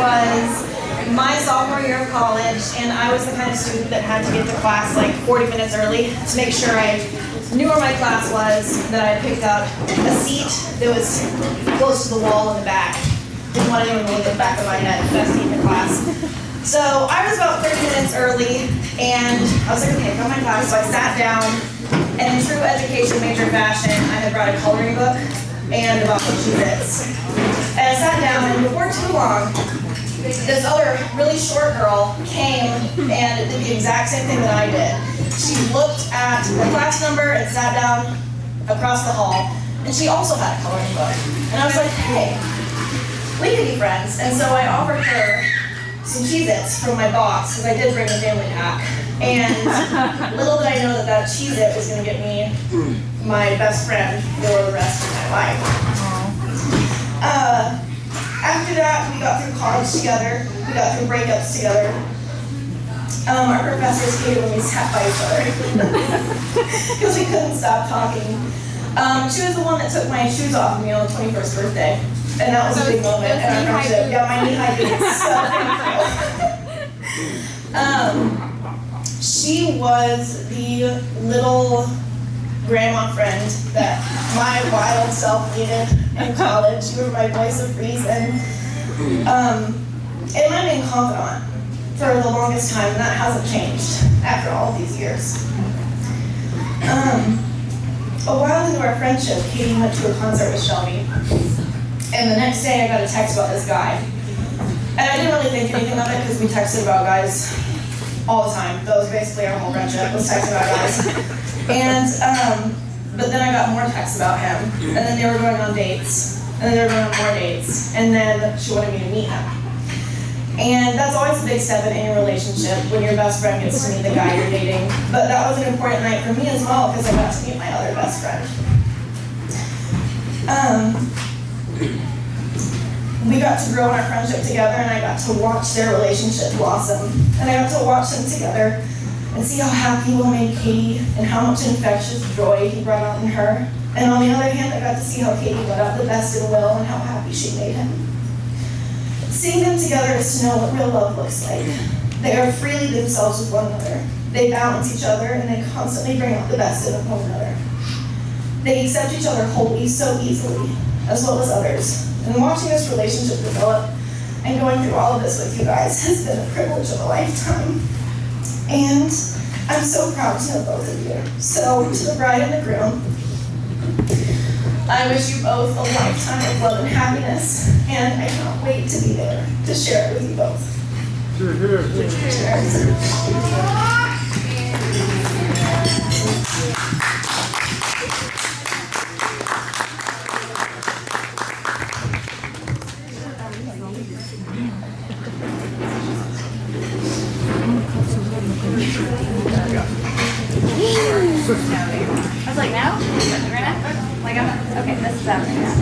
was my sophomore year of college, and I was the kind of student that had to get to class like 40 minutes early to make sure I knew where my class was, that I picked out a seat that was close to the wall in the back. Didn't want anyone to look at the back of my head, best seat in the class. So I was about 30 minutes early, and I was like, okay, I got my class, so I sat down, and in true education major fashion, I had brought a coloring book and a box of Cheez-Its. And I sat down, and before too long, this other really short girl came and did the exact same thing that I did. She looked at the class number and sat down across the hall, and she also had a coloring book. And I was like, hey, we could be friends. And so I offered her some Cheez-Its from my box, because I did bring a family pack. And little did I know that that Cheez-It was going to get me my best friend for the rest of my life. After that, we got through college together. We got through breakups together. Our professors hated when we sat by each other because we couldn't stop talking. She was the one that took my shoes off of me on the 21st birthday. And that was a big moment in our friendship. Yeah, my knee-high boots. She was the little grandma friend that my wild self needed in college. You were my voice of reason. And my main confidant for the longest time, and that hasn't changed after all of these years. A while into our friendship, Katie went to a concert with Shelby. And the next day I got a text about this guy. And I didn't really think anything of it because we texted about guys all the time. That was basically our whole friendship, was texting about guys. And, but then I got more texts about him. And then they were going on dates. And then they were going on more dates. And then she wanted me to meet him. And that's always a big step in any relationship, when your best friend gets to meet the guy you're dating. But that was an important night for me as well, because I got to meet my other best friend. We got to grow in our friendship together, and I got to watch their relationship blossom. And I got to watch them together and see how happy Will made Katie and how much infectious joy he brought out in her. And on the other hand, I got to see how Katie brought out the best in Will and how happy she made him. Seeing them together is to know what real love looks like. They are freely themselves with one another. They balance each other, and they constantly bring out the best in one another. They accept each other wholly so easily, as well as others. And watching this relationship develop and going through all of this with you guys has been a privilege of a lifetime. And I'm so proud to know both of you. So, to the bride and the groom, I wish you both a lifetime of love and happiness, and I cannot wait to be there to share it with you both. Cheers. I was like, now? Right now? Like, okay, this is happening now.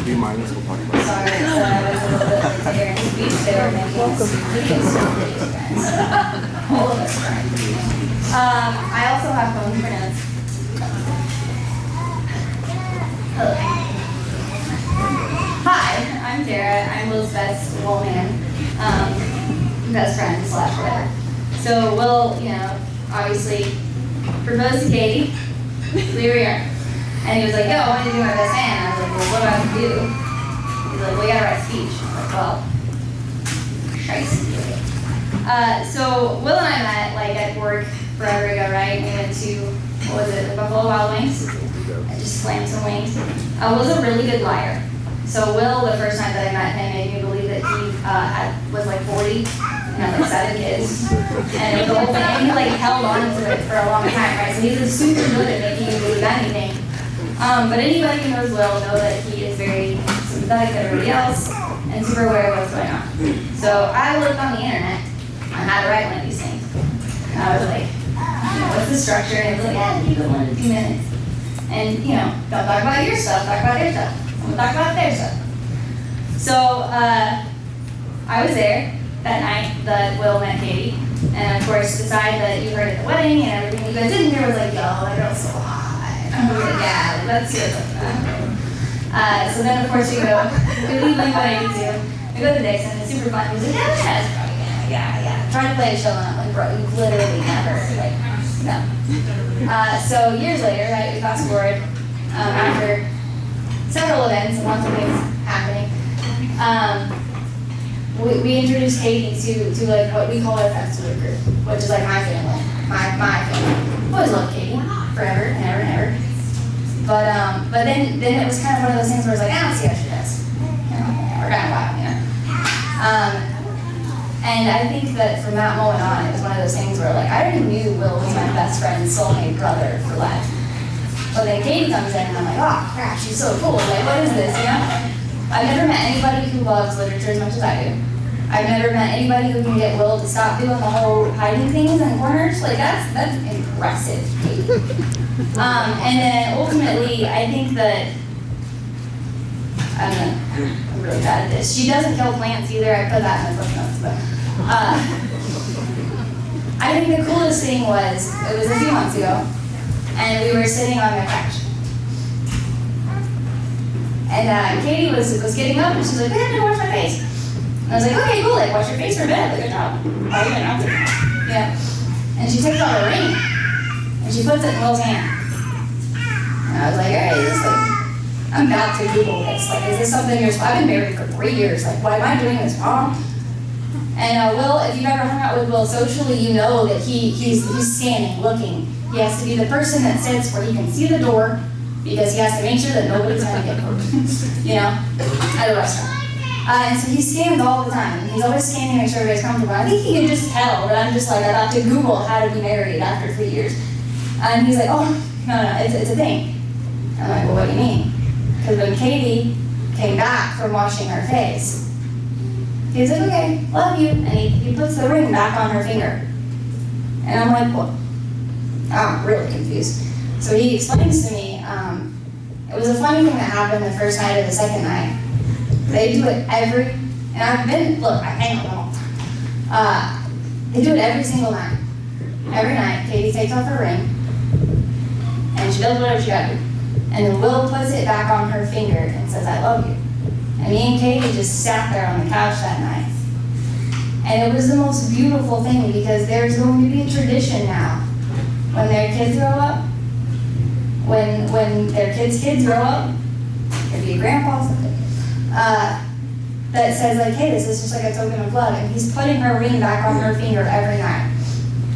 Do you mind us? We'll talk about it. Sorry, so I was a little bit late to hear in speech. They were making all of us cry. I also have phone for notes. Hello. Hi, I'm Dara. I'm Will's best woman, best friend / whatever. So Will, obviously proposed to Katie. We were here. And he was like, yo, I want to do my best man. I was like, well, what do I have to do? He's like, well, you gotta write a speech. I was like, well, Christ. So Will and I met at work forever ago, right? We went to, Buffalo Wild Wings. I just slammed some wings. I was a really good liar. So Will, the first time that I met him, made me believe that he was 40 and had 7 kids. And it was the whole thing. And he held on to it for a long time, right? So he's super good at making you believe anything. But anybody who knows Will know that he is very sympathetic to everybody else and super aware of what's going on. So I looked on the internet on how to write one of these things. And I was like, what's the structure? And it was like, yeah, keep it 1 to 2 minutes. And, don't talk about your stuff, talk about their stuff. I'm gonna talk about their stuff. So I was there that night that Will met Katie. And of course, the side that you heard at the wedding and everything you guys didn't hear was like, yo, that girl's so hot. I'm like, yeah, let's see what's up with that. So then, of course, we leave Blink-182. We go to Dixon. It's super fun. He's like, yeah. Trying to play a show, and I'm like, bro, you literally never, like, no. So years later, right, we fast forward, after several events and lots of things happening, we introduced Katie to like what we call our festival group, which is like my family, my family. Always loved Katie, forever and ever and ever. But then it was kind of one of those things where it's like, I don't see how she does. You know, we're kind of wild, you know. And I think that from that moment on, it was one of those things where like I already knew Will was my best friend, soulmate, brother for life. But then Katie comes in and I'm like, oh crap, she's so cool. Like, what is this, you know? I've never met anybody who loves literature as much as I do. I've never met anybody who can get Will to stop doing the whole hiding things in corners. Like, that's impressive, Katie. And then ultimately, I think that, I'm really bad at this. She doesn't kill plants either. I put that in the footnotes, but I think the coolest thing was, it was a few months ago, and we were sitting on the couch. And Katie was getting up, and she's like, I have to wash my face. And I was like, okay, cool, like, wash your face for bed, like, good job. Oh, you didn't have to. Yeah. And she takes out a ring, and she puts it in Will's hand. And I was like, all right, is this like, I'm about to Google this. Like, is this something I've been married for 3 years. Like, why am I doing this wrong? And Will, if you've ever hung out with Will socially, you know that he's standing, looking. He has to be the person that sits where he can see the door because he has to make sure that nobody's going to get hurt, you know, at a restaurant. And so he scans all the time. And he's always scanning to make sure everybody's comfortable. I think he can just tell that I'm just like, I got to Google how to be married after 3 years. And he's like, oh, no, it's a thing. I'm like, well, what do you mean? Because when Katie came back from washing her face, he's like, okay, love you. And he puts the ring back on her finger. And I'm like, what? I'm really confused. So he explains to me, it was a funny thing that happened the first night or the second night. They do it and I've been, look, I hang out all the time. They do it every single night. Every night, Katie takes off her ring, and she does whatever she got to do. And then Will puts it back on her finger and says, I love you. And me and Katie just sat there on the couch that night. And it was the most beautiful thing because there's going to be a tradition now. When their kids grow up, when their kids' grow up, there'd be a grandpa someday, that says like, hey, this is just like a token of love. And he's putting her ring back on her finger every night.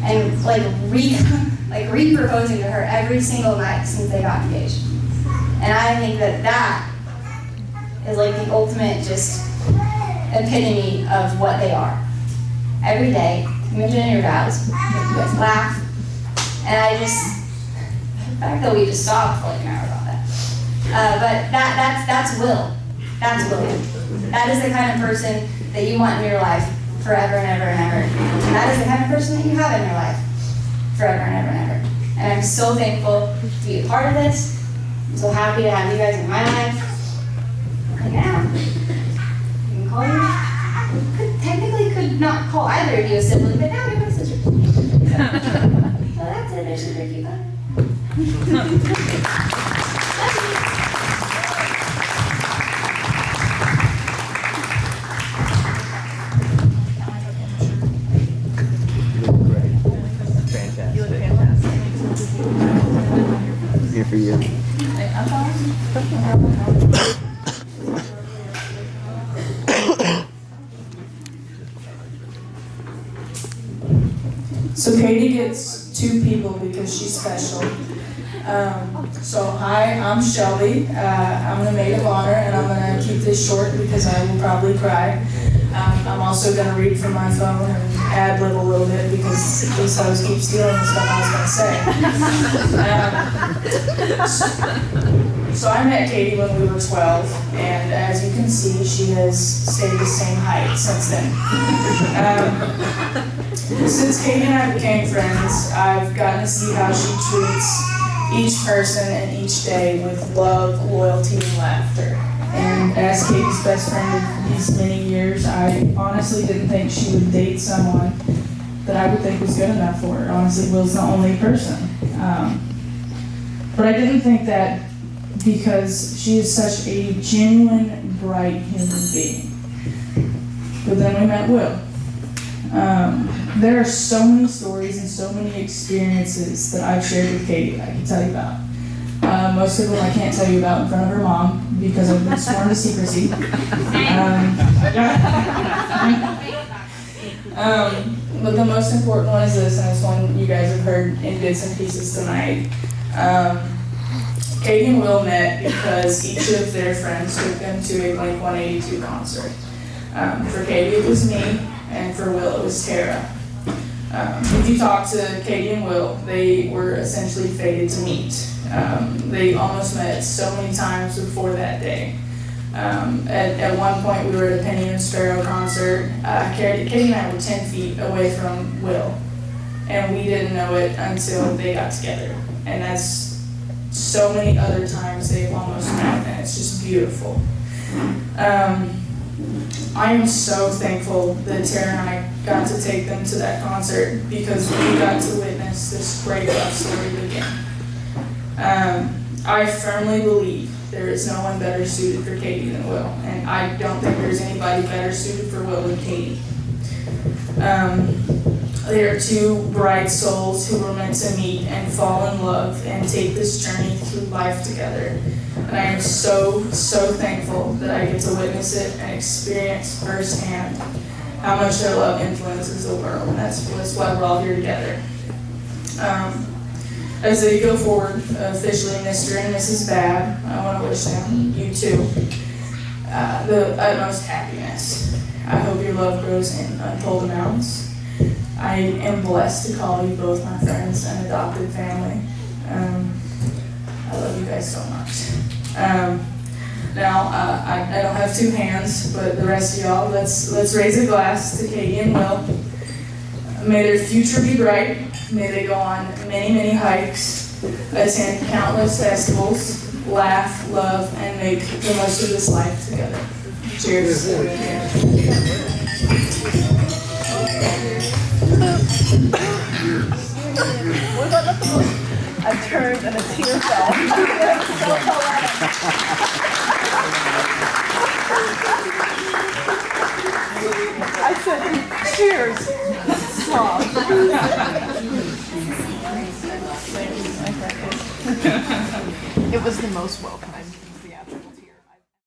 And like re-proposing to her every single night since they got engaged. And I think that is like the ultimate just epitome of what they are. Every day, you mention in your vows, you guys laugh. And the fact that we just stopped for like an hour about that. But that's Will. That's Will. That is the kind of person that you want in your life forever and ever and ever. And that is the kind of person that you have in your life forever and ever and ever. And I'm so thankful to be a part of this. I'm so happy to have you guys in my life. And now, you can call you. Technically could not call either of you a sibling, but now you're my sister. So that's it. There's a cute guy. Here for you. So Katie gets 2 people because she's special. So hi, I'm Shelby. I'm the maid of honor, and I'm going to keep this short because I will probably cry. I'm also going to read from my phone and ad-lib a little bit because these hoes keep stealing the stuff I was going to say. So I met Katie when we were 12, and as you can see, she has stayed the same height since then. Since Katie and I became friends, I've gotten to see how she treats each person and each day with love, loyalty, and laughter. And as Katie's best friend of these many years, I honestly didn't think she would date someone that I would think was good enough for her. Honestly, Will's the only person. But I didn't think that because she is such a genuine, bright human being. But then we met Will. There are so many stories and so many experiences that I've shared with Katie that I can tell you about. Most of them I can't tell you about in front of her mom because I've been sworn to secrecy. But the most important one is this, and it's one you guys have heard in bits and pieces tonight. Katie and Will met because each of their friends took them to a Blink-182 concert. For Katie, it was me, and for Will, it was Tara. If you talk to Katie and Will, they were essentially fated to meet. They almost met so many times before that day. At one point, we were at a Penny and Sparrow concert. Katie and I were 10 feet away from Will, and we didn't know it until they got together. And that's so many other times they've almost met, and it's just beautiful. I am so thankful that Tara and I got to take them to that concert because we got to witness this great love story begin. I firmly believe there is no one better suited for Katie than Will, and I don't think there's anybody better suited for Will than Katie. They are two bright souls who were meant to meet and fall in love and take this journey through life together. And I am so, so thankful that I get to witness it and experience firsthand how much their love influences the world, and that's why we're all here together. As they go forward, officially Mr. and Mrs. Babb, I want to wish them, you too, the utmost happiness. I hope your love grows in untold amounts. I am blessed to call you both my friends and adopted family. I love you guys so much. Now, I don't have two hands, but the rest of y'all, let's raise a glass to Katie and Will. May their future be bright. May they go on many, many hikes, attend countless festivals, laugh, love, and make the most of this life together. Cheers. I turned and a tear fell. It's so poetic. I said, cheers. Stop. It was the most welcoming.